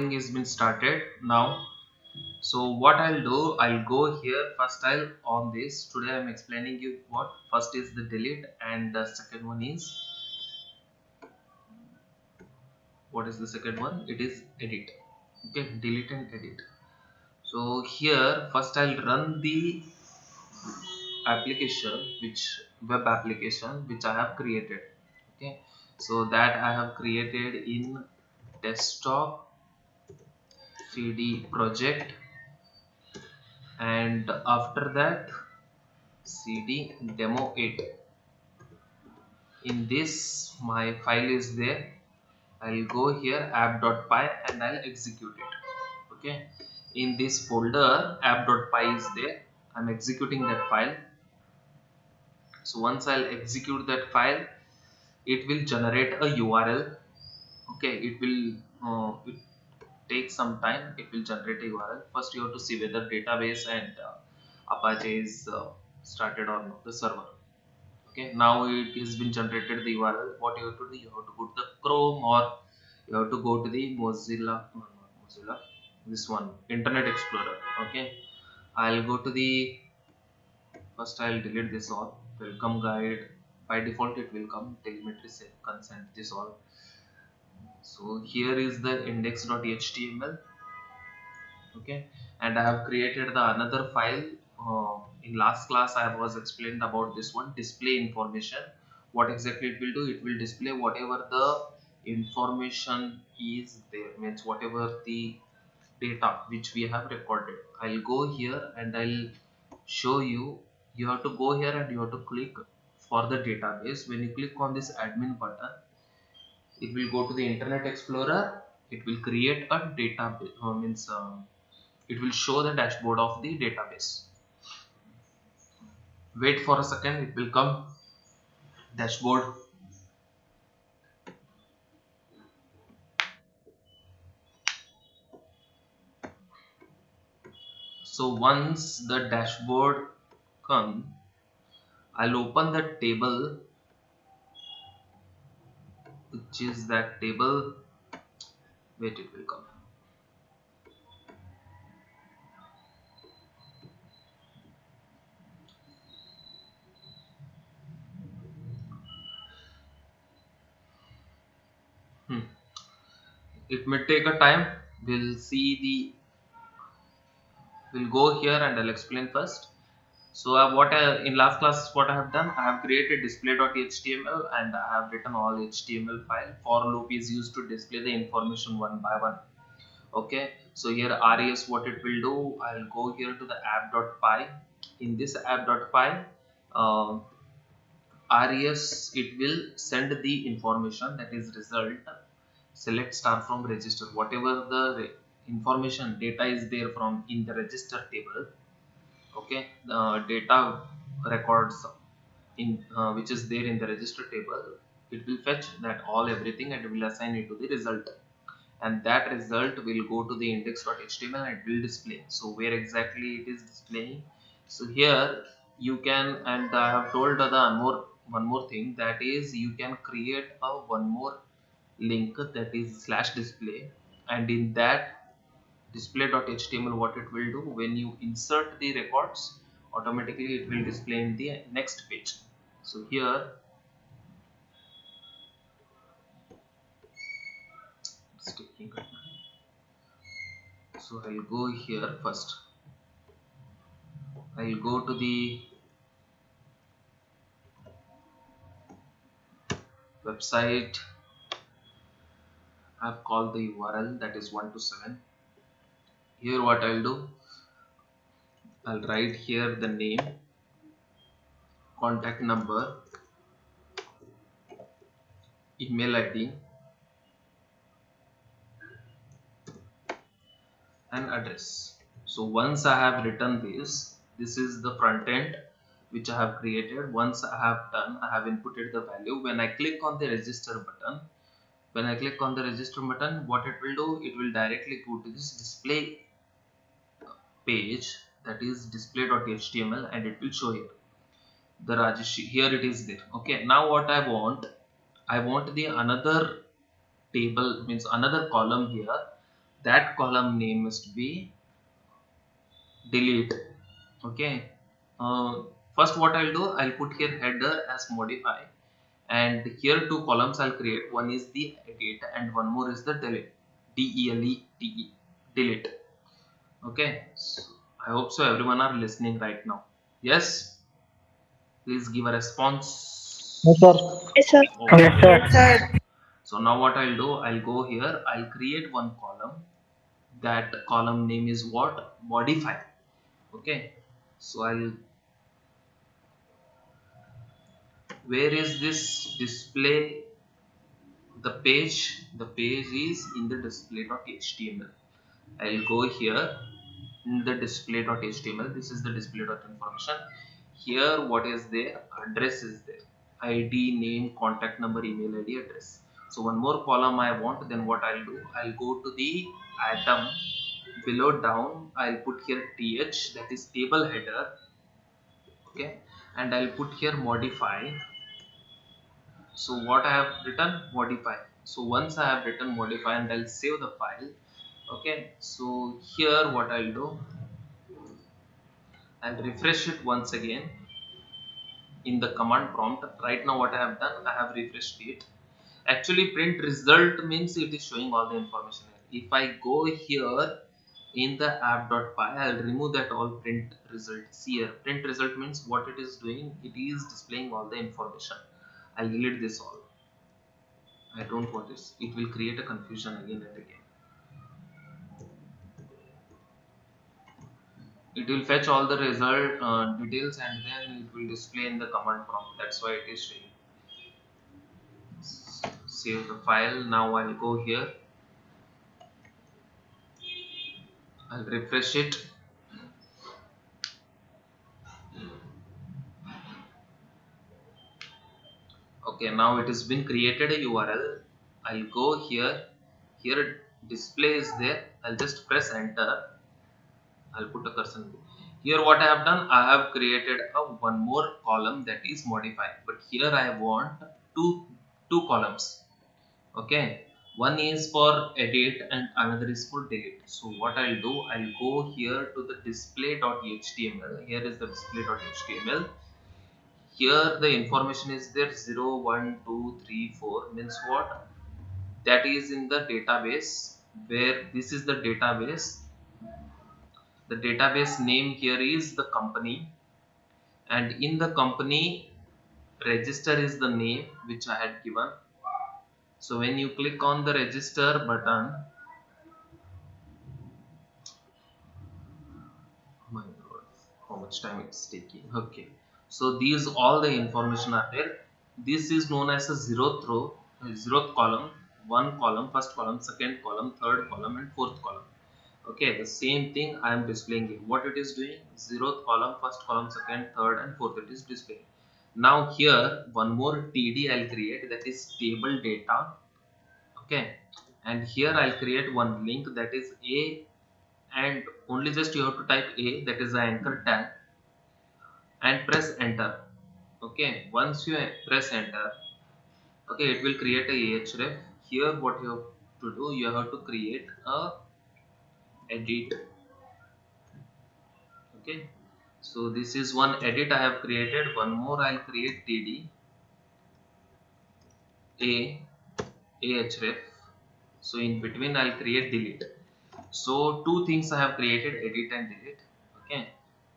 Has been started now. So what I'll do, I'll go here first. I'll on this today. I'm explaining you what first is the delete and the second one is what is the second one? It is edit. Okay, delete and edit. So here first I'll run the application, which web application which I have created. Okay, so that I have created in desktop CD project, and after that cd demo 8. In this my file is there. I'll go here app.py and I'll execute it. Okay, in this folder app.py is there. I'm executing that file. So once I'll execute that file, it will generate a URL. Okay, it take some time. It will generate a URL. First you have to see whether database and Apache is started or not, the server. Okay, now it has been generated the URL. What you have to do, you have to go to the Chrome, or you have to go to the Mozilla, no, not Mozilla, this one, Internet Explorer. Okay, I'll go to the first, I'll delete this all. Welcome guide, by default it will come telemetry save consent, this all. So here is the index.html. Okay, and I have created the another file. In last class I was explained about this one, display information. What exactly it will do, it will display whatever the information is there, means whatever the data which we have recorded. I'll go here and I'll show you. You have to go here and you have to click for the database. When you click on this admin button, it will go to the Internet Explorer. It will create a database, means it will show the dashboard of the database. Wait for a second, it will come dashboard. So once the dashboard come, I'll open the table, which is that table. Wait, it will come. It may take a time. We'll see the. We'll go here and I'll explain first. So in last class what I have done, I have created display.html and I have written all HTML file. For loop is used to display the information one by one. Okay, so here res, what it will do, I'll go here to the app.py. In this app.py, uh, res, it will send the information, that is result. Select star from register, whatever the information data is there from in the register table. Okay, the data records in which is there in the register table, it will fetch that all everything and will assign it to the result, and that result will go to the index.html and it will display. So where exactly it is displaying, so here you can, and I have told the one more thing, that is you can create a one more link, that is slash display, and in that display.html, what it will do, when you insert the records, automatically it will display in the next page. So here it's taking a time. So I'll go here first. I'll go to the website. I've called the URL, that is 127. Here what I'll do, I'll write here the name, contact number, email ID and address. So once I have written this is the front end which I have created. Once I have done, I have inputted the value. When I click on the register button, what it will do, it will directly go to this display page, that is display.html, and it will show here the Rajesh. Here it is there. Okay, now what I want the another table, means another column here, that column name must be delete. Okay. uh, First what I'll do, I'll put here header as modify, and here two columns I'll create. One is the edit and one more is the delete. delete. Delete. Okay, so I hope so everyone are listening right now. Yes, please give a Yes, sir. response. Yes, sir. Yes, Okay. sir. Yes, sir. So now what I'll do, I'll go here, I'll create one column. That column name is what? Modify. Okay. So I'll, where is this display? The page is in the display.html. I'll go here in the display.html. This is the display.information. Here what is there? Address is there. ID, name, contact number, email ID, address. So one more column I want. Then what I'll do, I'll go to the atom below down. I'll put here th, that is table header. Okay, and I'll put here modify. So what I have written, modify. So once I have written modify, and I'll save the file. Okay, so here what I'll do, I'll refresh it once again in the command prompt. Right now what I have done, I have refreshed it. Actually print result means it is showing all the information. If I go here in the app.py, I'll remove that all print results. Here print result means what it is doing, it is displaying all the information. I'll delete this all. I don't want this, it will create a confusion again and again. It will fetch all the result details, and then it will display in the command prompt. That's why it is showing. Save the file. Now I'll go here, I'll refresh it. Okay, now it has been created a URL. I'll go here, here display is there. I'll just press enter. I'll put a cursor here. What I have done, I have created a one more column, that is modify, but here I want two columns. Okay, one is for edit and another is for delete. So what I'll do, I'll go here to the display.html. Here is the display.html. Here the information is there, 0 1 2 3 4 means what? That is in the database. Where this is the database, the database name here is the company, and in the company register is the name which I had given. So when you click on the register button, my god, how much time it's taking. Okay, so these all the information are there. This is known as a zeroth row, zeroth column. One column, first column, second column, third column, and fourth column. Okay, the same thing I am displaying here. What it is doing, zeroth column, first column, second, third, and fourth, it is displaying. Now here one more td I'll create, that is table data. Okay, and here I'll create one link, that is a, and only just you have to type a, that is the anchor tag, and press enter. Okay, once you press enter, okay, it will create a ahref. Here what you have to do, you have to create a edit. Okay, so this is one edit I have created. One more I'll create td a ahref. So in between I'll create delete. So two things I have created, edit and delete. Okay,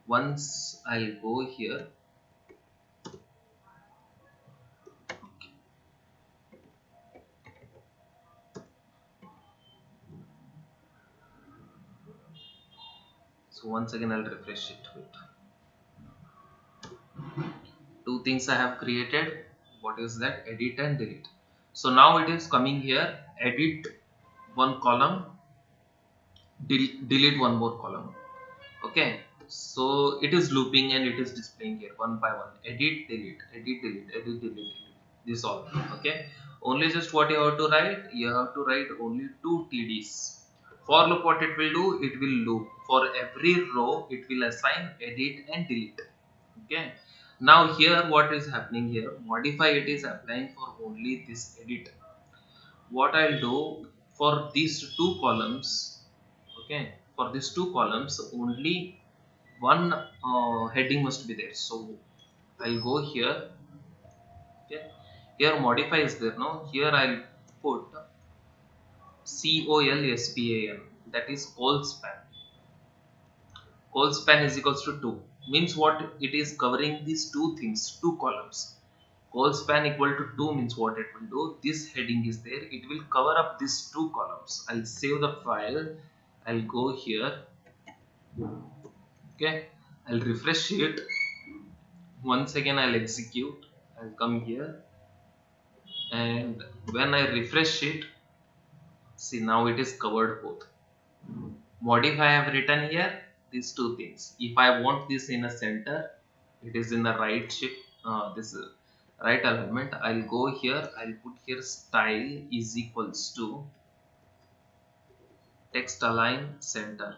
once I'll go here. So once again I'll refresh it. Wait. Two things I have created. What is that? Edit and delete. So now it is coming here, edit one column, delete one more column. Okay, so it is looping and it is displaying here one by one, edit delete, edit delete, edit delete, delete. This all. Okay, only just what you have to write, you have to write only two tds. For loop, what it will do, it will loop for every row, it will assign edit and delete. Okay, now here what is happening here, modify, it is applying for only this edit. What I'll do, for these two columns Okay, for these two columns only one heading must be there. So I'll go here. Okay, here modify is there. No, here I'll put COLSPAN, that is call span. Call span is equals to 2, means what, it is covering these two things, two columns. Call span equal to 2 means what it will do, this heading is there, it will cover up these two columns. I'll save the file, I'll go here. Okay, I'll refresh it. Once again I'll execute, I'll come here, and when I refresh it, see now it is covered both. Modify I have written here these two things. If I want this in a center, it is in the right shift, this right alignment. I'll go here, I'll put here style is equals to text align center.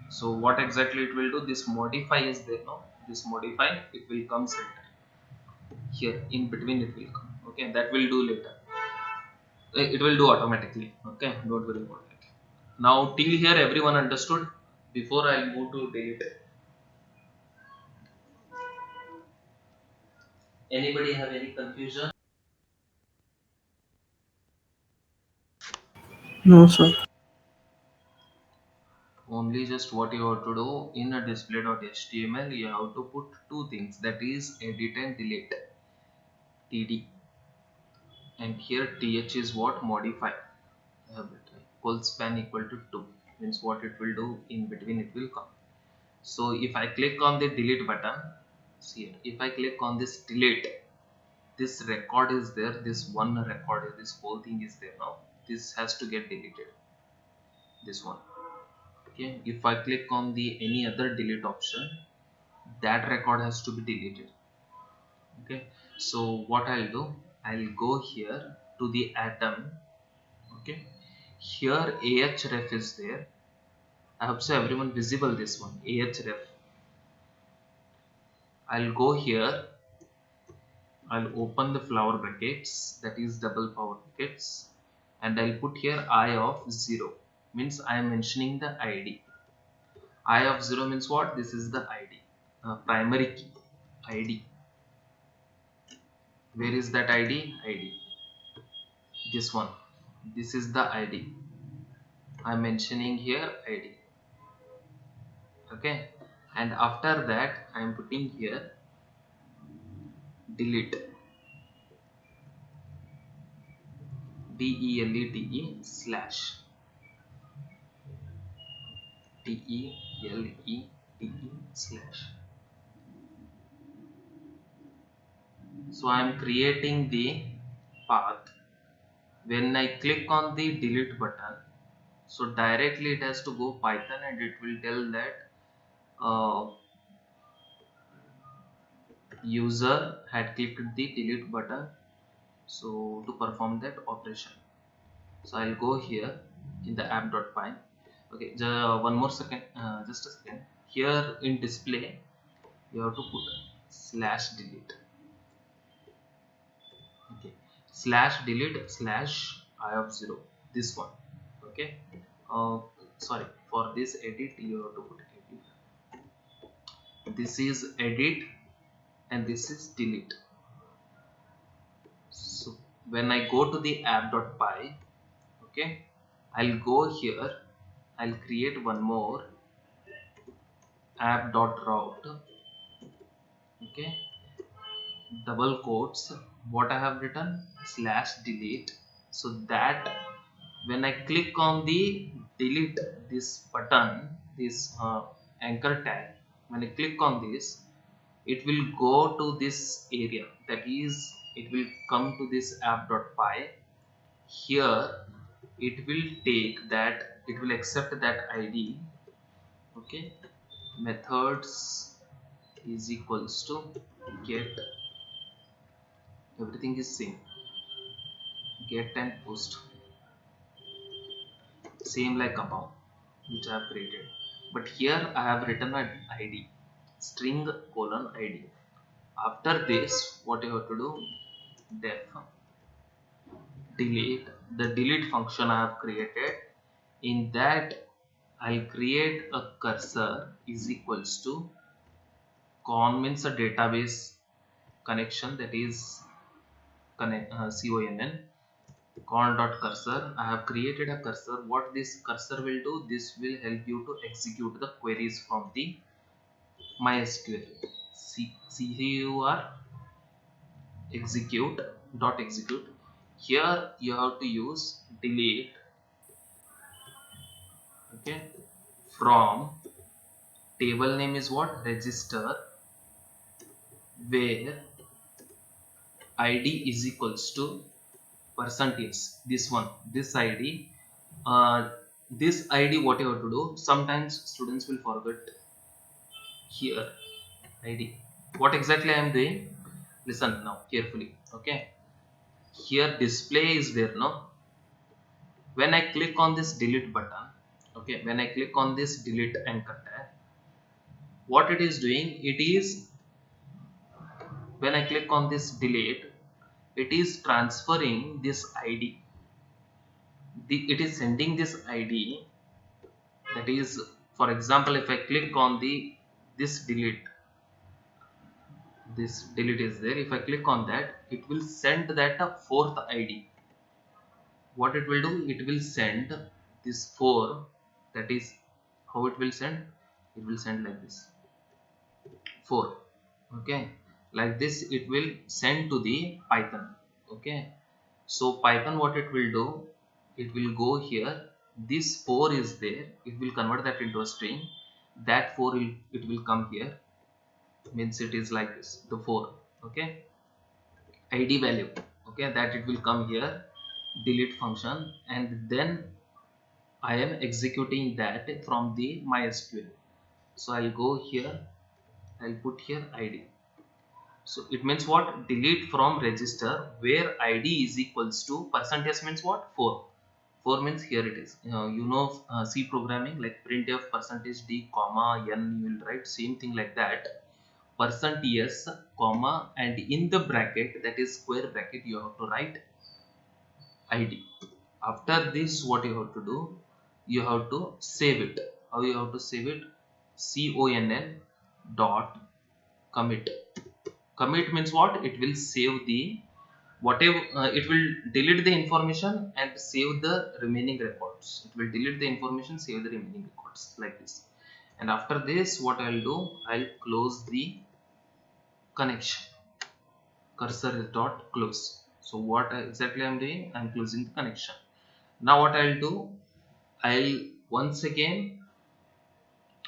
So what exactly it will do, this modify is there, no, this modify, it will come center here, in between it will come. Okay, that will do later. It will do automatically. Okay, don't worry about it. Now till here everyone understood? Before I'll move to delete, anybody have any confusion? No, sir. Only just what you have to do, in a display.html you have to put two things, that is edit and delete, td, and here th is what, modify. I have written call span equal to 2, means what it will do, in between it will come. So if I click on the delete button, see it, if I click on this delete, this record is there, this one record, this whole thing is there. Now this has to get deleted, this one. Okay, if I click on the any other delete option, that record has to be deleted. Okay, so what I'll do, I'll go here to the atom. Okay, here ahref is there. I hope so everyone visible this one, ahref. I'll go here, I'll open the flower brackets, that is double flower brackets, and I'll put here I of 0, means I am mentioning the ID. I of 0 means what, this is the ID, primary key, ID. Where is that ID? ID, this one, this is the ID. I'm mentioning here ID. Okay, and after that I'm putting here delete, delete slash, delete slash. So I am creating the path. When I click on the delete button, so directly it has to go Python, and it will tell that user had clicked the delete button, so to perform that operation. So I'll go here in the app.py. Okay, one more second, just a second. Here in display you have to put slash delete. Okay, slash delete slash I of 0, this one. Okay, uh, sorry, for this edit you have to put edit, this is edit, and this is delete. So when I go to the app.py, okay, I'll go here, I'll create one more app.route. Okay, double quotes, what I have written, slash delete, so that when I click on the delete this button, this anchor tag, when I click on this, it will go to this area, that is it will come to this app.py. Here it will take that, it will accept that ID. Okay, methods is equals to get, everything is same, get and post, same like above which I have created, but here I have written an ID, string colon ID. After this what you have to do, def delete, the delete function I have created. In that I'll create a cursor is equals to con means a database connection, that is con dot cursor. I have created a cursor. What this cursor will do, this will help you to execute the queries from the MySQL. CUR execute dot execute. Here you have to use delete, okay, from table name is what, register, where id is equals to percentage, this one, this id, this id, what you have to do, sometimes students will forget here id. What exactly I am doing, listen now carefully, okay. Here display is there, no. When I click on this delete button, okay, when I click on this delete anchor tag, what it is doing, it is, when I click on this delete, it is transferring this id, it is sending this id, that is, for example, if I click on the this delete, this delete is there, if I click on that, it will send that a fourth id. What it will do, it will send this 4, that is how it will send, it will send like this 4, okay, like this it will send to the Python, okay. So Python, what it will do, it will go here, this 4 is there, it will convert that into a string, that 4 will, it will come here, means it is like this, the 4, okay, id value, okay, that it will come here, delete function, and then I am executing that from the MySQL. So I'll go here, I'll put here id. So it means what, delete from register where id is equals to percentage means what, 4. 4 means here it is. C programming, like printf percentage d comma n, you will write same thing like that. Percent yes comma, and in the bracket, that is square bracket, you have to write id. After this, what you have to do, you have to save it. How you have to save it? CONN dot commit. Commit means what, it will save the whatever, it will delete the information and save the remaining records. It will delete the information, save the remaining records, like this. And after this, what I'll do, I'll close the connection. Cursor is dot close. So what exactly I'm doing, I'm closing the connection. Now what I'll do, I'll once again,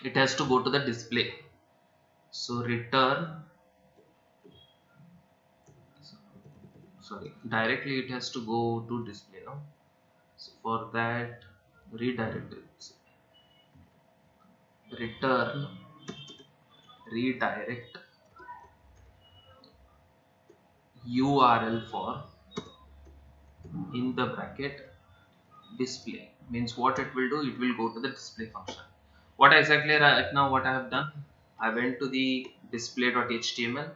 it has to go to the display. So return, sorry, directly it has to go to display, no. So for that, redirect it. Return, redirect URL for, in the bracket, display, means what it will do, it will go to the display function. What exactly right now, what I have done, I went to the display.html,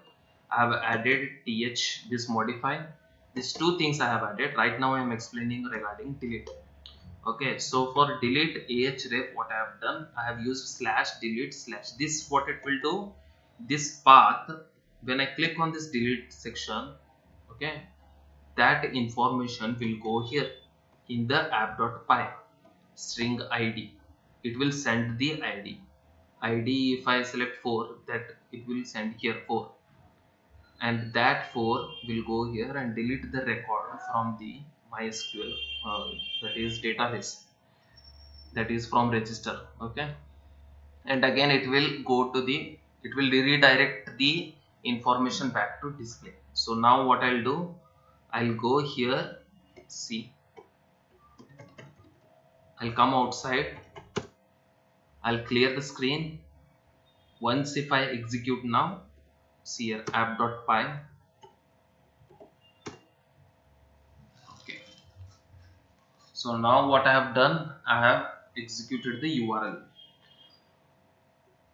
I have added th, this modify, these two things I have added. Right now I am explaining regarding delete. Okay, so for delete ahref, what I have done, I have used slash delete slash, this what it will do, this path, when I click on this delete section, okay, that information will go here in the app.py string id, it will send the id. If I select 4, that it will send here 4, and that 4 will go here and delete the record from the MySQL, that is database, that is from register, okay, and again it will go to the, it will redirect the information back to display. So now what I'll do, I'll go here, see, I'll come outside, I'll clear the screen. Once if I execute now, see here app.py, okay. So now what I have done, I have executed the URL.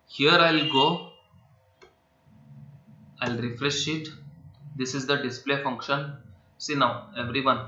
Here I'll go, I'll refresh it. This is the display function. See now everyone,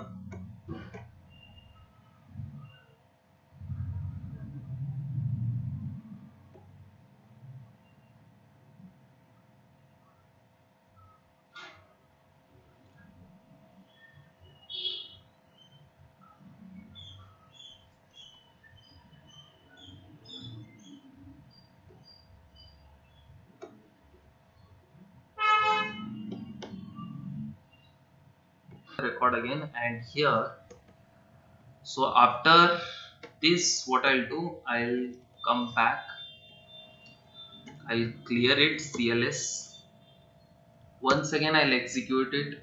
record again, and here, so after this what I'll do, I'll come back, I'll clear it, CLS, once again I'll execute it,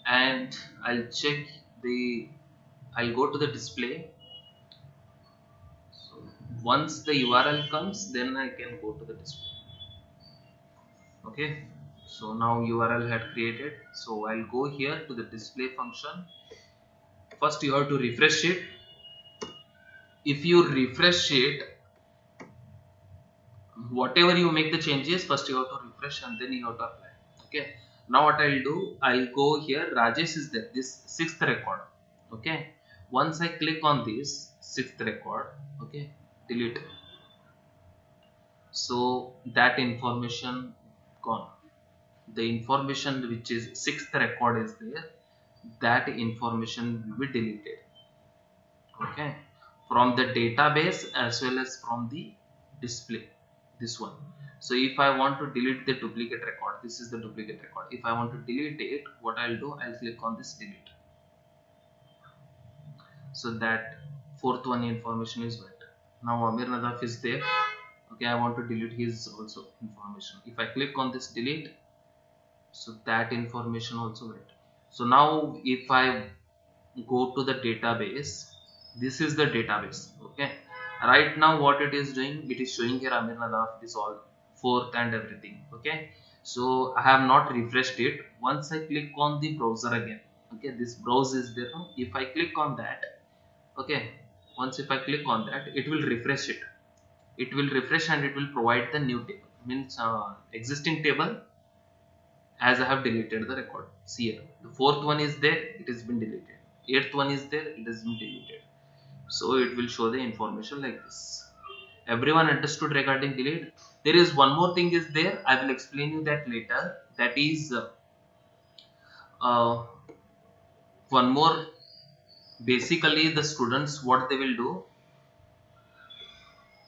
and I'll check the, I'll go to the display. So once the URL comes, then I can go to the display. Okay, so now URL had created, so I'll go here to the display function. First you have to refresh it. If you refresh it, whatever you make the changes, first you have to refresh and then you have to apply. Okay, now what I'll do, I'll go here, Rajesh is there, this sixth record. Okay, once I click on this sixth record, okay, delete, so that information gone. The information which is sixth record is there, that information will be deleted. Okay, from the database as well as from the display, this one. So if I want to delete the duplicate record, this is the duplicate record. If I want to delete it, what I'll do, I'll click on this delete, so that fourth one information is went. Now Amir Nadaf is there. Okay, I want to delete his also information. If I click on this delete, so that information also went. So now if I go to the database, this is the database. Okay, right now what it is doing, it is showing here Amir Nadaf is all fourth and everything. Okay, so I have not refreshed it. Once I click on the browser again, okay, this browse is there. If I click on that, okay, once if I click on that, it will refresh it. It will refresh and it will provide the new table, means existing table, as I have deleted the record. See here, the fourth one is there, it has been deleted. Eighth one is there, it has been deleted. So it will show the information like this. Everyone understood regarding delete? There is one more thing is there, I will explain you that later. That is one more, basically the students what they will do.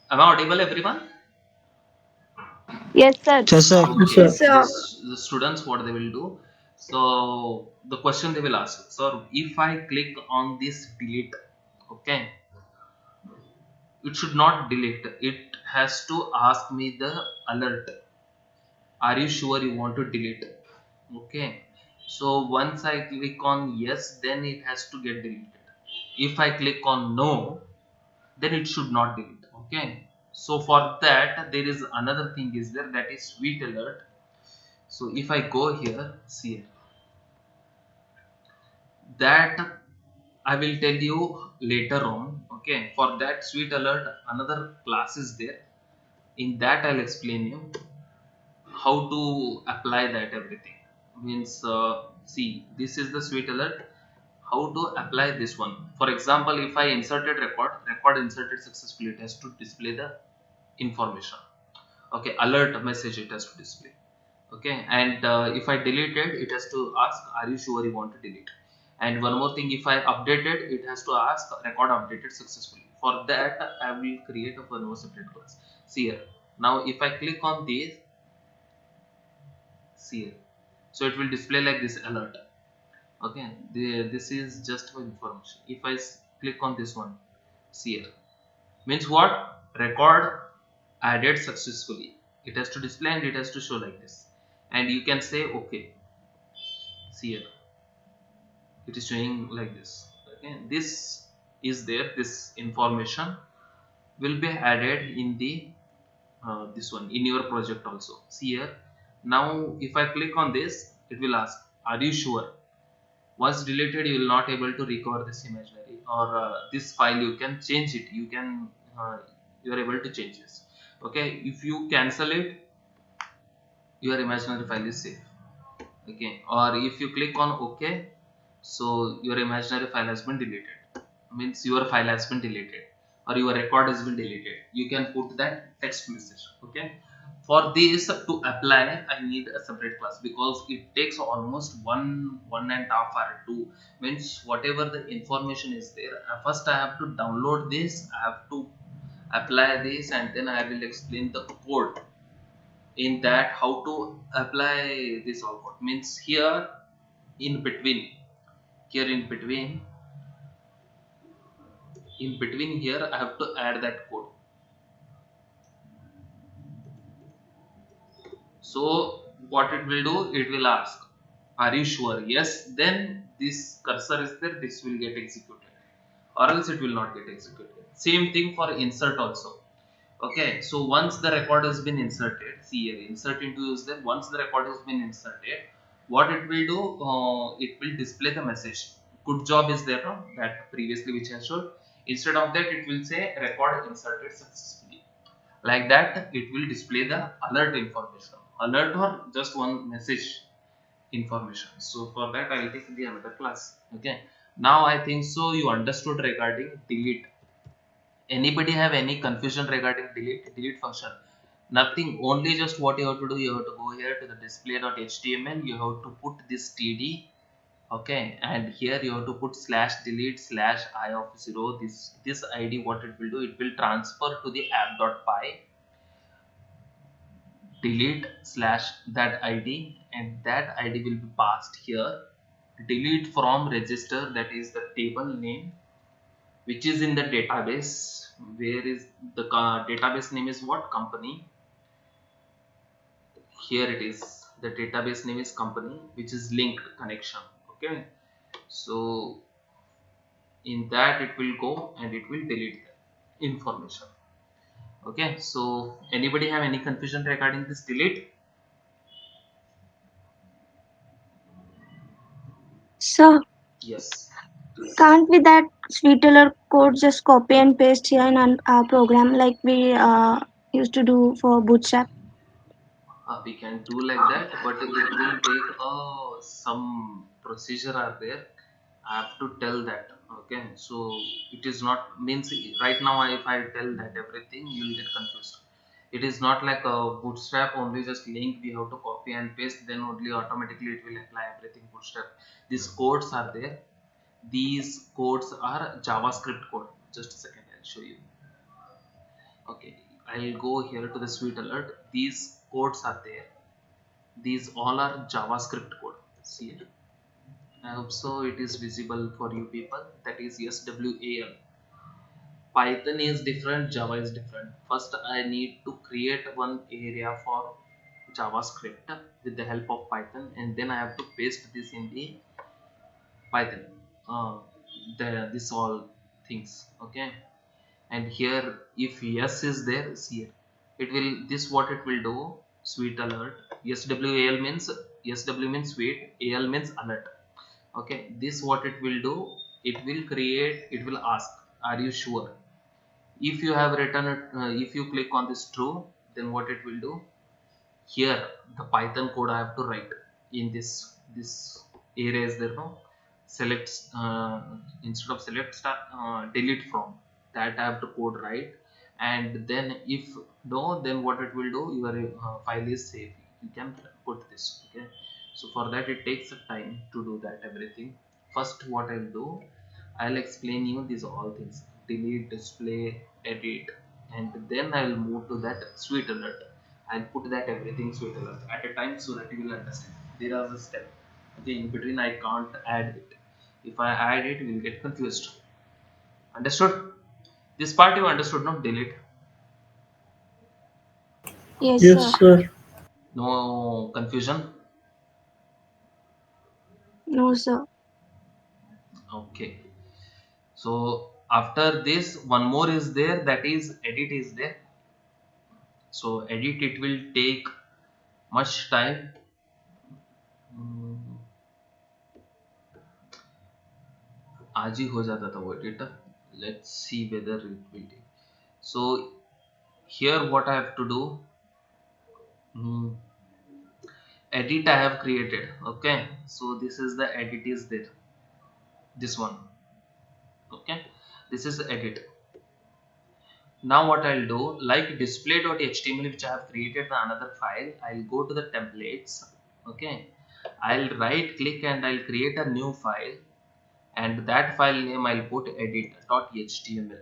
Am I audible everyone? Yes, sir. Yes, sir. Okay, Yes, sir. the students what they will do, so the question they will ask, so if I click on this delete, okay, it should not delete, it has to ask me the alert, are you sure you want to delete? Okay, so once I click on yes, then it has to get deleted. If I click on no, then it should not delete. Okay, so for that there is another thing is there, that is sweet alert. So if I go here, see here, that I will tell you later on. Okay, for that sweet alert, another class is there. In that I'll explain you how to apply that everything. Means see, this is the sweet alert, how to apply this one. For example, if I inserted record inserted successfully, it has to display the information. Okay, alert message it has to display. Okay, and if I deleted, it has to ask, are you sure you want to delete? And one more thing, if I updated, it has to ask, record updated successfully. For that I will create a one more separate class. See here, now if I click on this, see here, so it will display like this alert. Okay, this is just for information. If I click on this one, see here, means what, record added successfully, it has to display and it has to show like this. And you can say okay, see here, it is showing like this. Okay, this is there, this information will be added in the this one in your project also. See here, now if I click on this, it will ask, are you sure? Once deleted, you will not able to recover this imaginary or this file, you can change it, you can you are able to change this. Okay, if you cancel it, your imaginary file is safe. Okay, or if you click on okay, so your imaginary file has been deleted, means your file has been deleted or your record has been deleted. You can put that text message. Okay, for this to apply, I need a separate class because it takes almost one and a half hour to, means whatever the information is there, first I have to download this, I have to apply this, and then I will explain the code in that how to apply this all code. Means here in between, here in between here I have to add that code. So what it will do, it will ask, are you sure? Yes, then this cursor is there, this will get executed, or else it will not get executed. Same thing for insert also. Okay, so once the record has been inserted, see here, insert into is there. Once the record has been inserted, what it will do, it will display the message. Good job is there, no? That previously which I showed. Instead of that, it will say record inserted successfully. Like that, it will display the alert information. Alert or just one message information. So for that, I will take the another class. Okay. Now I think so. You understood regarding delete. Anybody have any confusion regarding delete function? Nothing, only just what you have to do, you have to go here to the display.html, you have to put this td, okay, and here you have to put slash delete slash I of 0. This id, what it will do, it will transfer to the app.py, delete slash that id, and that id will be passed here. Delete from register, that is the table name which is in the database. Where is the database name is what? Company. Here it is, the database name is company, which is linked connection. Okay, so in that it will go and it will delete the information. Okay, so anybody have any confusion regarding this delete? So Yes. can't we that sweetener code just copy and paste here in our program like we used to do for Bootstrap? We can do like that, but it will take some procedure are there. I have to tell that. Okay, so it is not means right now. If I tell that everything, you will get confused. It is not like a Bootstrap only just link we have to copy and paste. Then only automatically it will apply everything Bootstrap. These codes are there. These codes are JavaScript code. Just a second, I'll show you. Okay, I'll go here to the sweet alert. These codes are there. These all are JavaScript code. See it. I hope so it is visible for you people. That is SWAL. Python is different, Java is different. First, I need to create one area for JavaScript with the help of Python, and then I have to paste this in the Python. Uh, this all things. Okay, and here if yes is there, see here, it will, this what it will do, sweet alert. SWAL means, SW means sweet, AL means alert. Okay, this what it will do, it will create, it will ask, are you sure? If you have written it, if you click on this true, then what it will do, here the Python code I have to write in this area is there, no? Select, instead of select start, delete from, that I have to code right. And then if no, then what it will do, your file is safe, you can put this. Okay, so for that it takes a time to do that everything. First what I'll do, I'll explain you these all things: delete, display, edit, and then I'll move to that sweet alert. I'll put that everything sweet alert at a time so that you will understand. There are the step. Okay, in between I can't add it. If I add it, you will get confused. Understood? This part you understood, not delete. Yes, Yes, sir. sir. No confusion. No, sir. Okay. So after this, one more is there, that is edit is there. So edit, it will take much time. Hmm, आज ही हो जाता था वो edit. Let's see whether it will take. So here what I have to do, hmm, edit I have created. Okay, so this is the edit is there, this one. Okay, this is the edit. Now what I'll do, like display.html which I have created the another file, I'll go to the templates. Okay, I'll right click and I'll create a new file, and that file name I'll put edit.html.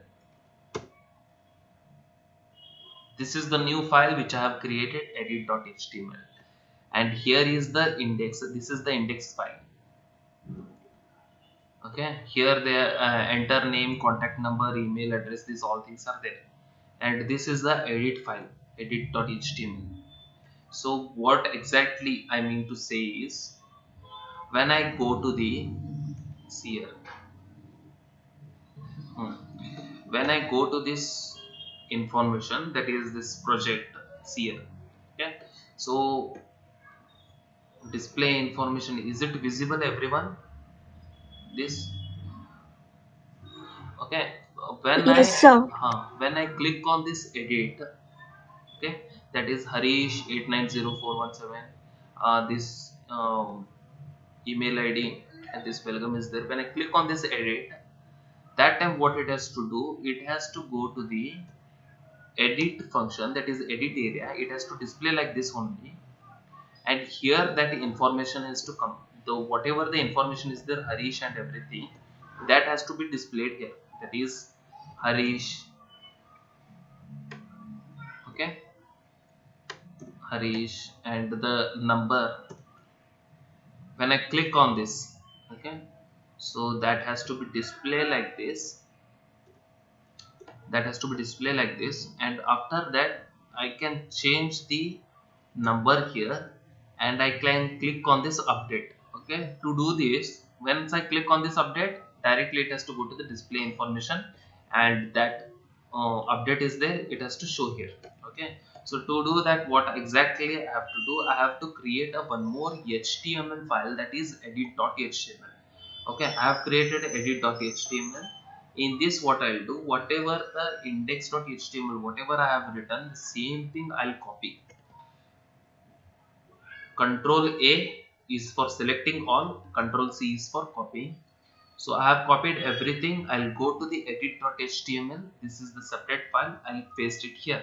This is the new file which I have created, edit.html, and here is the index. This is the index file. Okay, here they enter name, contact number, email address, these all things are there. And this is the edit file, edit.html. So what exactly I mean to say is, when I go to the, see here, when I go to this information, that is this project, see here. Okay, so display information, is it visible everyone? This, okay, Yes, sir. when I click on this edit, okay, that is Harish 890417, this email ID and this welcome is there. When I click on this edit, that time what it has to do, it has to go to the edit function, that is edit area. It has to display like this only, and here that information has to come, the whatever the information is there, Harish and everything, that has to be displayed here. That is Harish, okay, Harish and the number. When I click on this, okay, so that has to be display like this, that has to be display like this. And after that I can change the number here, and I can click on this update. Okay, to do this, once I click on this update, directly it has to go to the display information, and that update is there, it has to show here. Okay, so to do that, what exactly I have to do, I have to create a one more HTML file, that is edit.html. Okay, I have created edit.html. In this, what I'll do, whatever the index.html, whatever I have written, the same thing I'll copy. Control A is for selecting all, Control C is for copying. So I have copied everything. I'll go to the edit.html. This is the separate file. I'll paste it here.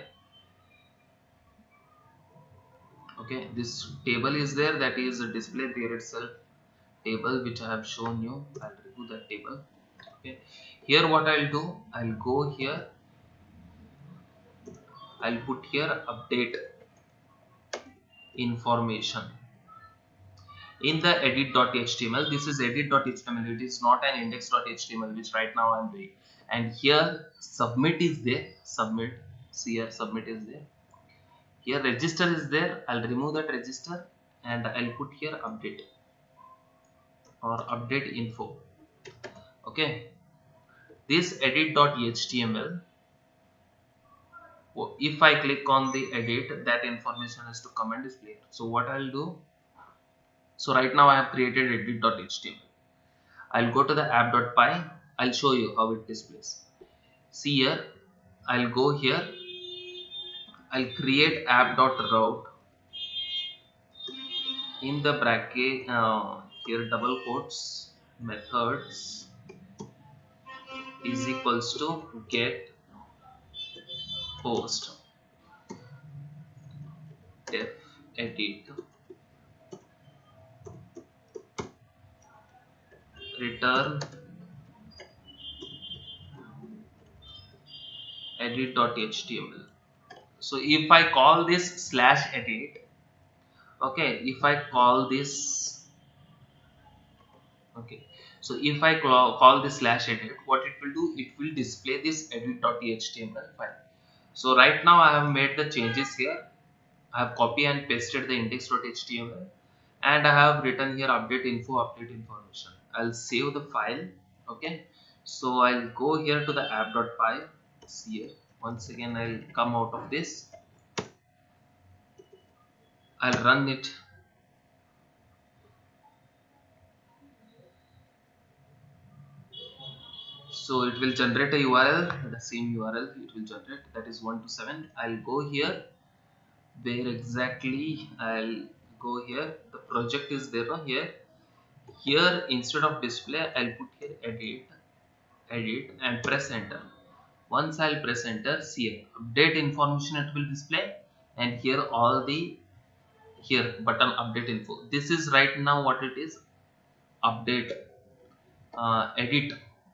Okay, this table is there, that is a display there itself, table which I have shown you. I'll remove that table. Okay, here what I'll do, I'll go here, I'll put here update information in the edit.html. This is edit.html, it is not an index.html, which right now I'm doing. And here submit is there, submit, see here submit is there, here register is there. I'll remove that register and I'll put here update or update info. Okay, this edit.html, if I click on the edit, that information has to come and display it. So what I'll do, so right now I have created edit.html. I'll go to the app.py. I'll show you how it displays. See here, I'll go here, I'll create app.route, in the bracket here double quotes, methods is equals to get post def edit return edit.html. So if I call this slash edit, okay, if I call this, okay, so if I call this slash edit, what it will do, it will display this edit.html file. So right now I have made the changes here. I have copy and pasted the index.html, and I have written here update info, update information. I'll save the file. Okay, so I'll go here to the app.py. See here, once again I'll come out of this, I'll run it. So it will generate a URL, the same URL it will generate, that is 127. I'll go here, where exactly I'll go here, the project is there on here. Here instead of display, I'll put here edit and press enter. Once I'll press enter, see here, update information it will display, and here all the, here button update info. This is right now what it is, update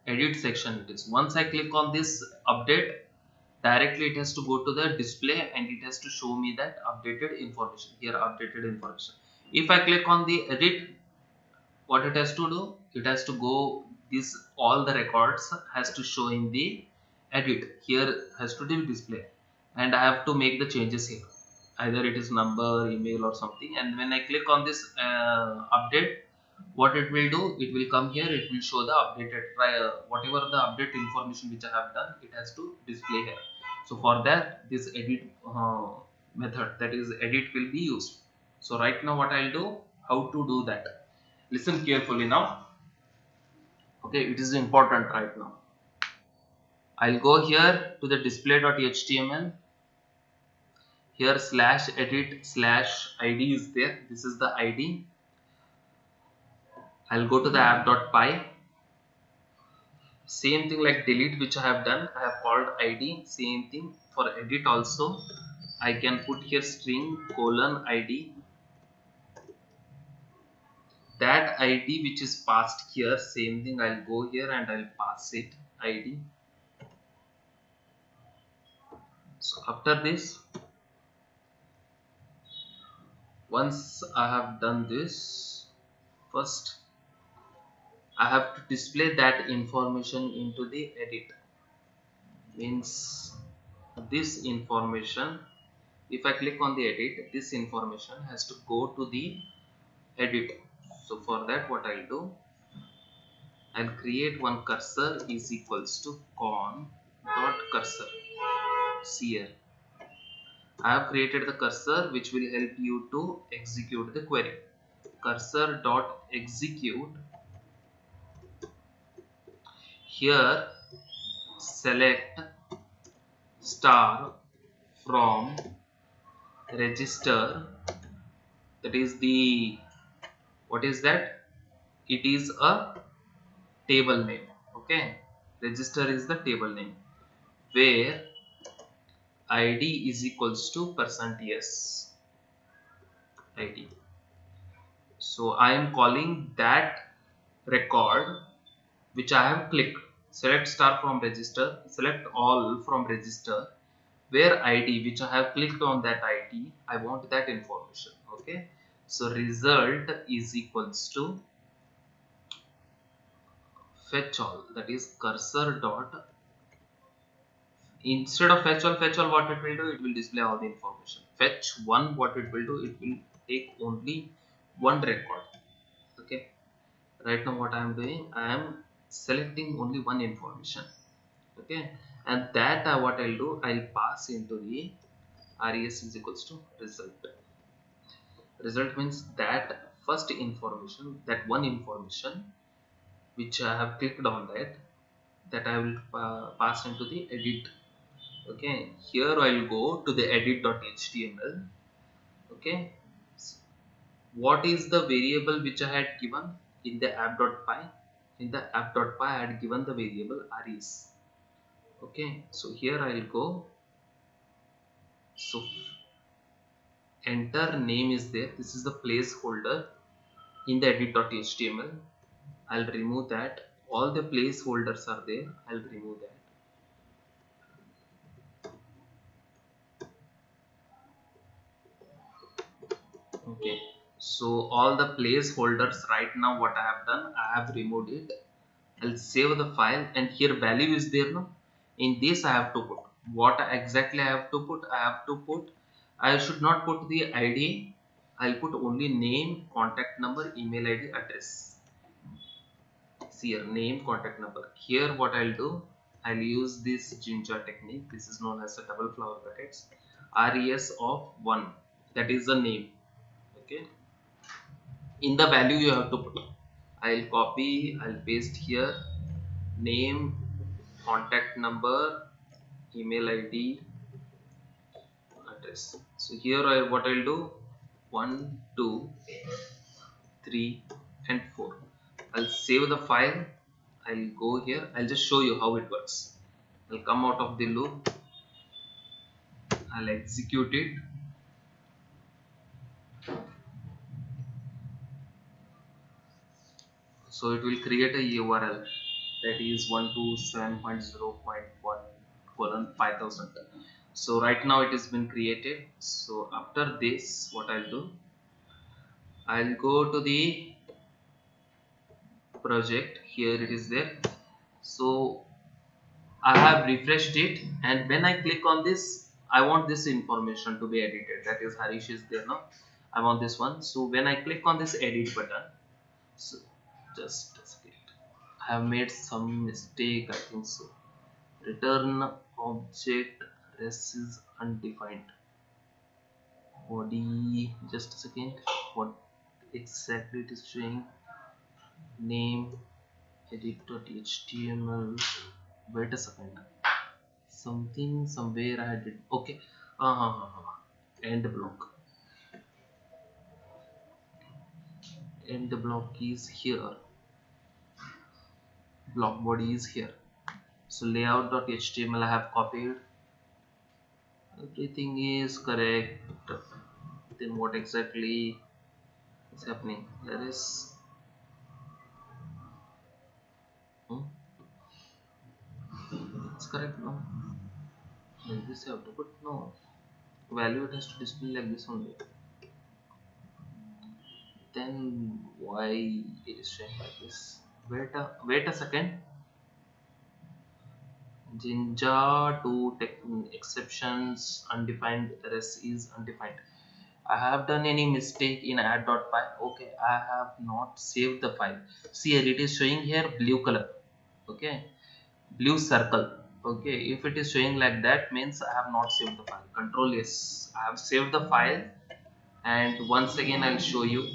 edit section it is. Once I click on this update, directly it has to go to the display and it has to show me that updated information, here updated information. If I click on the edit, what it has to do, it has to go this all the records has to show in the edit. Here has to be display, and I have to make the changes here. Either it is number, email, or something. And when I click on this update, what it will do, it will come here, it will show the updated whatever the update information which I have done, it has to display here. So for that, this edit method, that is edit, will be used. So right now what I'll do, how to do that, listen carefully now. Okay, it is important right now. I'll go here to the display.html. Here slash edit slash id is there. This is the id. I'll go to the app.py. Same thing like delete, which I have done, I have called id. Same thing for edit also. I can put here string colon id. That id which is passed here, same thing, I'll go here and I'll pass it id. So after this, once I have done this, first I have to display that information into the edit. Means this information, if I click on the edit, this information has to go to the edit. So for that, what I'll do, I'll create one cursor is equals to con dot cursor. See here, I have created the cursor which will help you to execute the query. Cursor dot execute. Here select star from register. That is the, what is that? It is a table name. Okay, register is the table name, where id is equals to %s id. So I am calling that record which I have clicked. Select star from register, select all from register, where id which I have clicked on that id, I want that information. Okay, so result is equals to fetch all, that is cursor dot, instead of fetch all, what it will do, it will display all the information. Fetch one, what it will do, it will take only one record. Okay, right now what I am doing, I am selecting only one information. Okay, and that what I'll do, I'll pass into the res is equals to result. Result means that first information, that one information which I have clicked on that I will pass into the edit. Okay, here I'll go to the edit.html. Okay, what is the variable which I had given in the app.py? In the app.py I had given the variable res. Okay, so here I'll go, so enter name is there, this is the placeholder in the edit.html. I'll remove that, all the placeholders are there, I'll remove that. Okay, so all the placeholders right now what I have done, I have removed it. I'll save the file, and here value is there now. In this I have to put what exactly I have to put. I should not put the ID. I'll put only name, contact number, email ID, address. See here, name, contact number. Here what I'll do, I'll use this Jinja technique. This is known as a double flower brackets. Res of 1, that is the name. Okay, in the value you have to put. I'll copy, I'll paste here, name, contact number, email ID, address. So here what I'll do, 1, 2, 3 and 4. I'll save the file. I'll go here, I'll just show you how it works. I'll come out of the loop, I'll execute it. So it will create a URL, that is 127.0.1:5000. So right now it has been created. So after this, what I'll do, I'll go to the project. Here it is there. So I have refreshed it, and when I click on this, I want this information to be edited. That is, Harish is there now. I want this one. So when I click on this edit button, so just a second. I have made some mistake, I think so. Return object res is undefined. Body, just a second. What exactly it is showing? Name edit.html. Wait a second. Something somewhere I did. Okay. End block. End block is here. Block body is here. So layout.html I have copied. Everything is correct. Then what exactly is happening? There is it's correct no. Like this I have to put no. Value it has to display like this only. Then why it is showing like this? Wait a second. Jinja to exceptions undefined, rest is undefined. I have done any mistake in add.py. Okay, I have not saved the file. See here it is showing here blue color. Okay, blue circle. Okay, if it is showing like that means I have not saved the file. Control yes, I have saved the file, and once again I'll show you.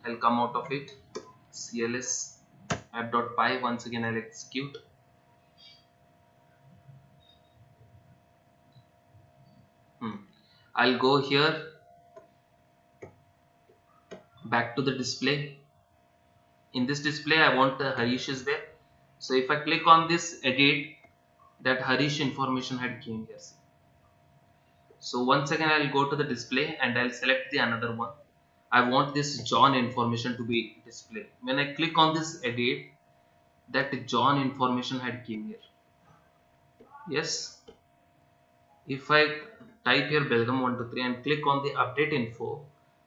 I'll come out of it. CLS app.py. Once again I'll execute. I'll go here back to the display. In this display I want Harish is there. So if I click on this edit, that Harish information had came here. So once again I'll go to the display and I'll select the another one. I want this John information to be displayed. When I click on this edit, that John information had came here. Yes. If I type here Belgaum123 and click on the update info,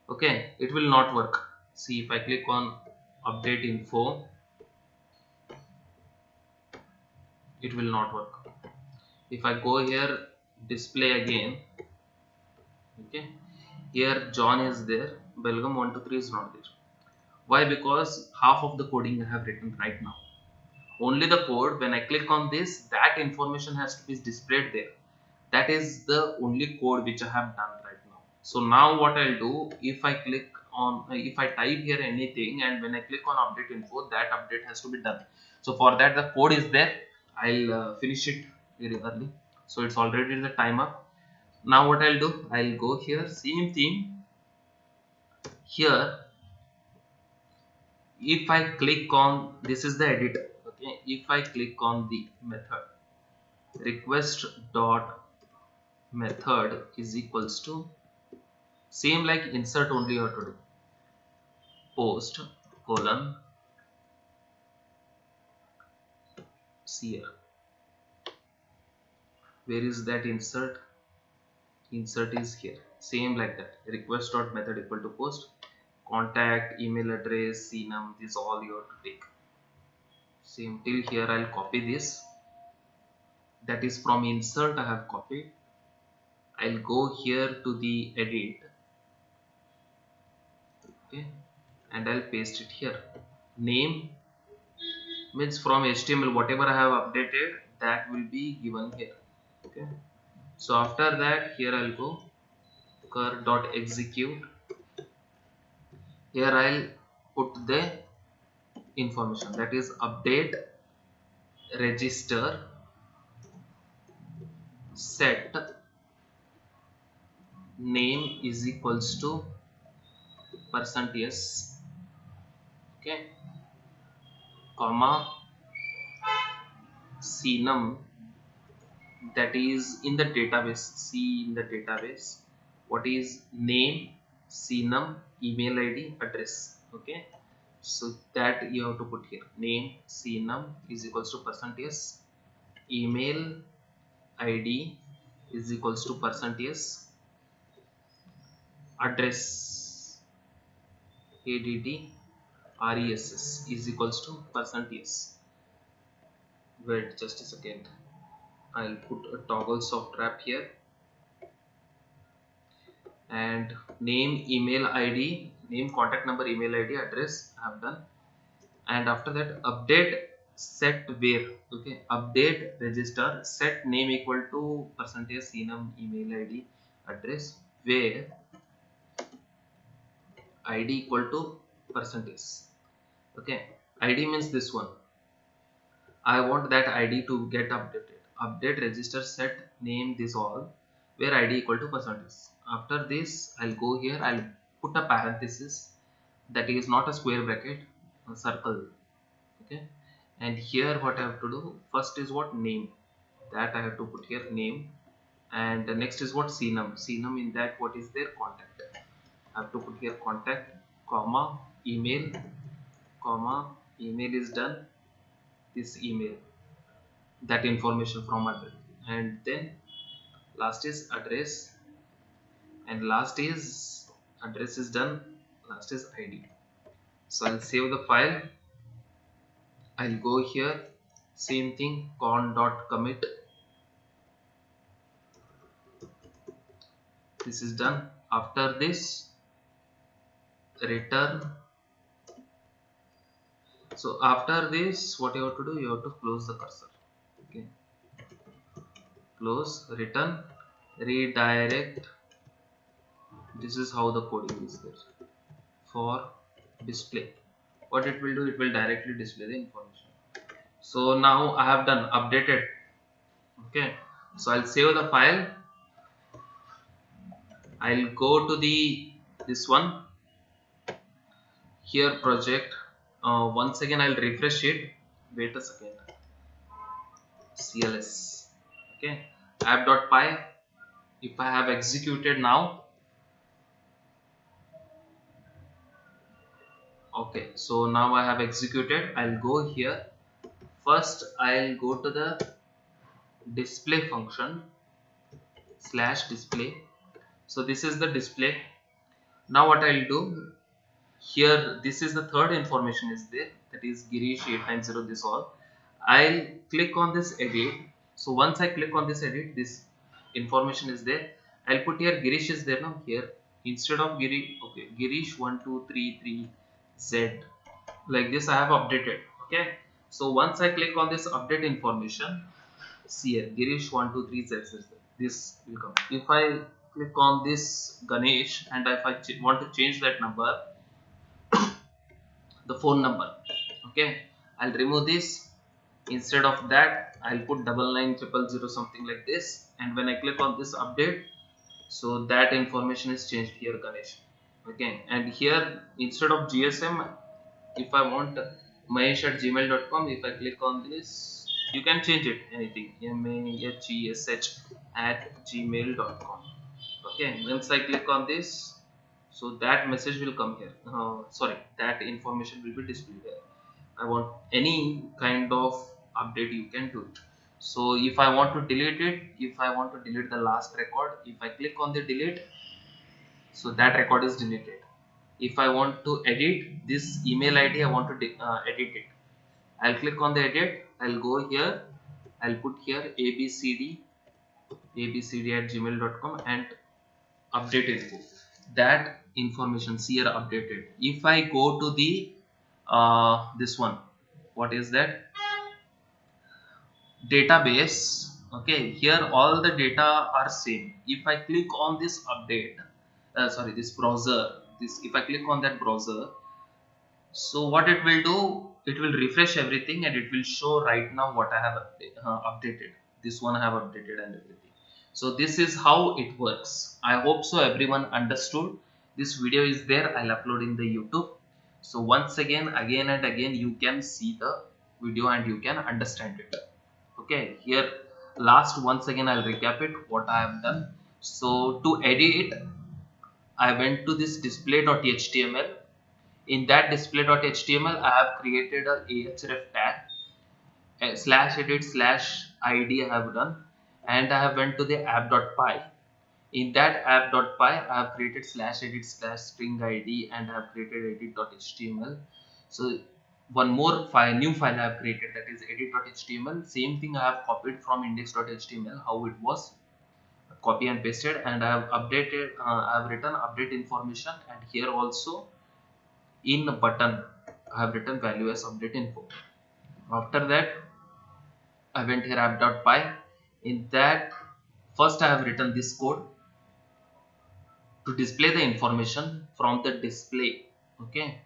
okay, it will not work. See, if I click on update info, it will not work. If I go here display again, okay, here John is there, Belgaum123 is not there. Why? Because half of the coding I have written right now. Only the code, when I click on this, that information has to be displayed there. That is the only code which I have done right now. So now what I'll do, if I click on, if I type here anything and when I click on update info, that update has to be done. So for that the code is there. I'll finish it very early. So it's already the time up. Now what I'll do, I'll go here, same thing here. If I click on, this is the editor. Okay, if I click on the method request dot method is equals to same like insert only you have to do post colon here. Where is that insert? Insert is here. Same like that. Request dot method equal to post contact email address cnum. This all you have to take. Same till here. I'll copy this. That is from insert. I have copied. I'll go here to the edit. Okay, and I'll paste it here. Name means from HTML whatever I have updated that will be given here. Okay, so after that here I'll go cur.execute. Here I'll put the information, that is update register set name is equals to %s, okay, comma cnum, that is in the database. See in the database what is name, cnum, email id, address. Okay, so that you have to put here. Name cnum is equals to %s, email id is equals to %s, address add RESS is equals to %yes. Wait just a second. I'll put a toggle soft wrap here, and name, email ID, name, contact number, email ID, address I have done. And after that, update set where. Okay, update register set name equal to %enum, email ID, address, where ID equal to %. Okay, ID means this one. I want that ID to get updated. Update register set name this all, where ID equal to %. After this, I'll go here, I'll put a parenthesis, that is not a square bracket, a circle. Okay, and here what I have to do first is what name, that I have to put here name, and the next is what CNUM, in that what is their contact, I have to put here contact, comma, email, comma, email is done, this email, that information from address, and then last is address, and last is address is done, last is ID. So I'll save the file, I'll go here, same thing, con.commit, this is done. After this, return. So after this, what you have to do, you have to close the cursor. Okay, close, return, redirect. This is how the coding is there for display. What it will do, it will directly display the information. So now I have done updated. Okay, so I'll save the file, I'll go to the this one here, project. Once again I'll refresh it, wait a second, CLS. Okay, app.py, if I have executed now. Okay, so now I have executed, I'll go here, first I'll go to the display function /display. So this is the display. Now what I'll do here, this is the third information is there, that is Girish 890, this all. I'll click on this edit. So once I click on this edit, this information is there. I'll put here Girish is there now here, instead of Girish. Okay, Girish 1233Z, like this I have updated. Okay, so once I click on this update information, see here Girish 123Z, this will come. If I click on this Ganesh, and if I want to change that number, the phone number, okay, I'll remove this, instead of that I'll put 99000 something like this, and when I click on this update, so that information is changed here, Ganesh. Okay, and here instead of GSM, if I want mahesh@gmail.com, if I click on this, you can change it anything, mahesh@gmail.com. Okay, once I click on this, so that message will come here, sorry, that information will be displayed here. I want any kind of update, you can do it. So if I want to delete it, if I want to delete the last record, if I click on the delete, so that record is deleted. If I want to edit this email ID, I want to edit it, I'll click on the edit, I'll go here, I'll put here abcd@gmail.com and update info, that information here updated. If I go to the this one, what is that, database. Okay, here all the data are same. If I click on this update, sorry, this browser, this, if I click on that browser, so what it will do, it will refresh everything and it will show right now what I have updated. This one I have updated and everything. So this is how it works. I hope so everyone understood. This video is there, I'll upload in the YouTube. So once again and again you can see the video and you can understand it. Okay, here last, once again I'll recap it what I have done. So to edit, I went to this display.html. In that display.html, I have created a ahref tag, /edit/id I have done, and I have went to the app.py. In that app.py, I have created /edit/string id, and I have created edit.html. So one more file, new file I have created, that is edit.html. Same thing I have copied from index.html, how it was, copy and pasted, and I have updated, I have written update information, and here also in the button I have written value as update info. After that I went here app.py. In that, first I have written this code to display the information from the display. Okay,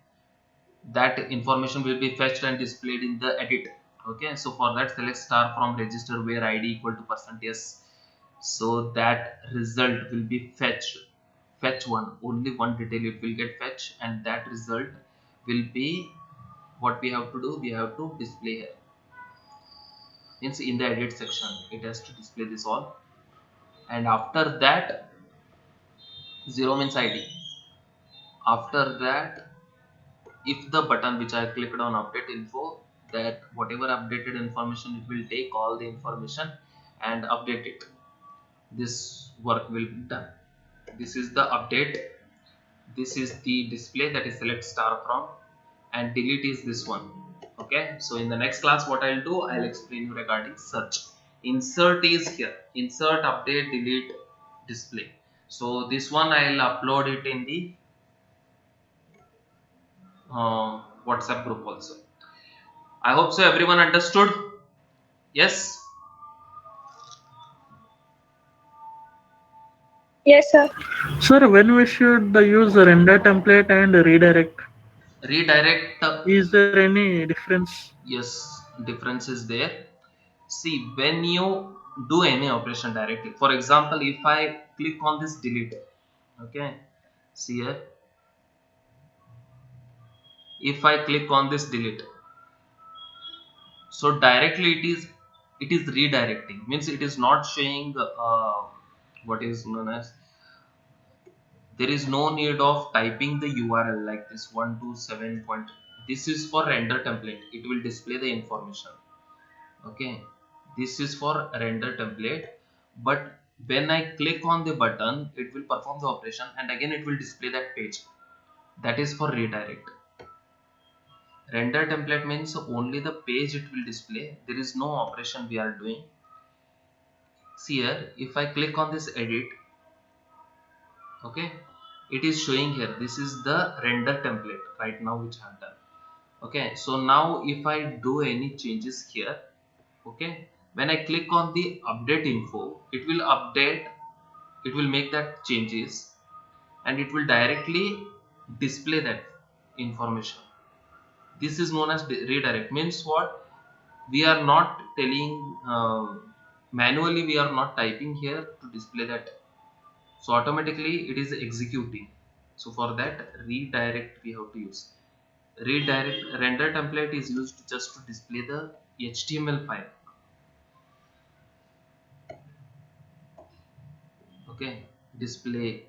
that information will be fetched and displayed in the edit. Okay, so for that select star from register where id equal to %yes. So that result will be fetched. Fetch one, only one detail it will get fetched, and that result will be what we have to do. We have to display here. Means in the edit section, it has to display this all, and after that 0 means id. After that, if the button which I clicked on update info, that whatever updated information, it will take all the information and update it. This work will be done. This is the update. This is the display, that is select star from, and delete is this one. Okay, so in the next class what I'll do, I'll explain you regarding search. Insert is here, insert, update, delete, display. So this one I'll upload it in the WhatsApp group also. I hope so everyone understood. Yes. Yes, sir. Sir, when we should use the render template and redirect? Redirect, Is there any difference? yes, difference is there. See, when you do any operation directly, for example, if I click on this delete, okay, see here, if I click on this delete, so directly it is redirecting, means it is not showing what is known as, there is no need of typing the URL like this 127 point. This is for render template, it will display the information. Okay, this is for render template, but when I click on the button, it will perform the operation and again it will display that page. That is for redirect. Render template means only the page it will display, there is no operation we are doing. See here, if I click on this edit, okay, it is showing here, this is the render template right now which I have done. Okay, so now if I do any changes here, okay, when I click on the update info, it will update, it will make that changes, and it will directly display that information. This is known as redirect. Means what, we are not telling manually, we are not typing here to display that, so automatically it is executing. So for that, redirect we have to use. Redirect render template is used just to display the HTML file. Okay, display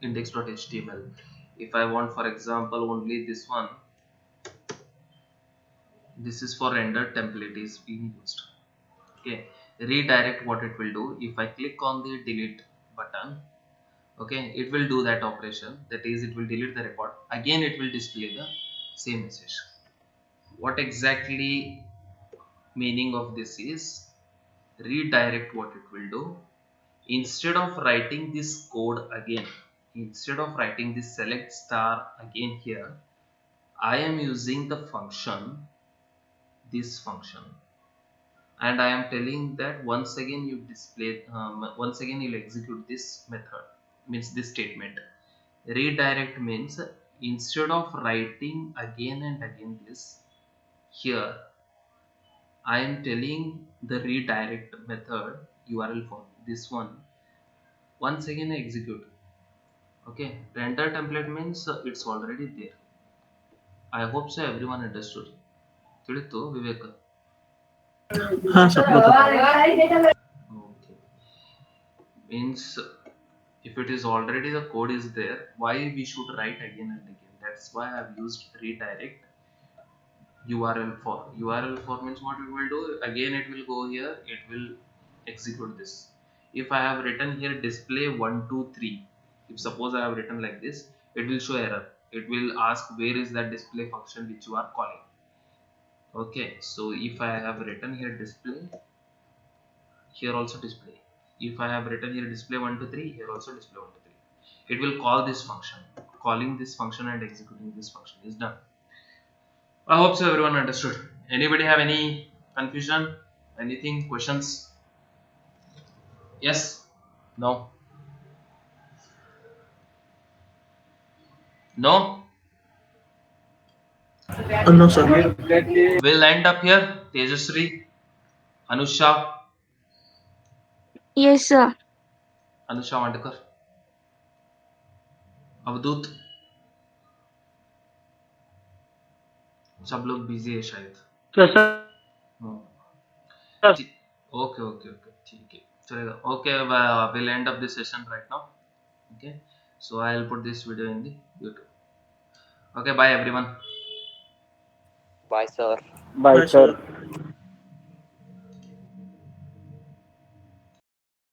index.html. If I want, for example, only this one, this is for render template is being used. Okay, redirect, what it will do, if I click on the delete button, okay, it will do that operation, that is it will delete the record, again it will display the same message. What exactly meaning of this is, redirect, what it will do, instead of writing this code again, instead of writing this select star again here, I am using the function, this function, and I am telling that once again you display, once again you'll execute this method, means this statement. Redirect means instead of writing again and again this, here I am telling the redirect method URL for this one, once again I execute. Okay, render template means it's already there. I hope so everyone understood. ತಿಳಿತು Vivek? Sir. Okay, means if it is already the code is there, why we should write again and again? That's why I've used redirect. URL for means what it will do, again it will go here, it will execute this. If I have written here display 123, if suppose I have written like this, it will show error. it will ask where is that display function which you are calling. Okay, so if I have written here display, here also display. If I have written here display 1 to 3, here also display 1 to 3. It will call this function. Calling this function and executing this function is done. I hope so everyone understood. Anybody have any confusion? Anything? Questions? Yes? No? No? No, sir. We'll end up here. Tejasri, Anusha, Yes, sir. Anusha Vandekar, अवधूत, सब लोग busy है शायद. Yes, sir. ठीक. Okay, okay, okay. ठीक है. चलेगा. Okay, we'll end up this session right now. Okay. So I'll put this video in the YouTube. Okay, bye everyone. Bye, sir. Bye, sir.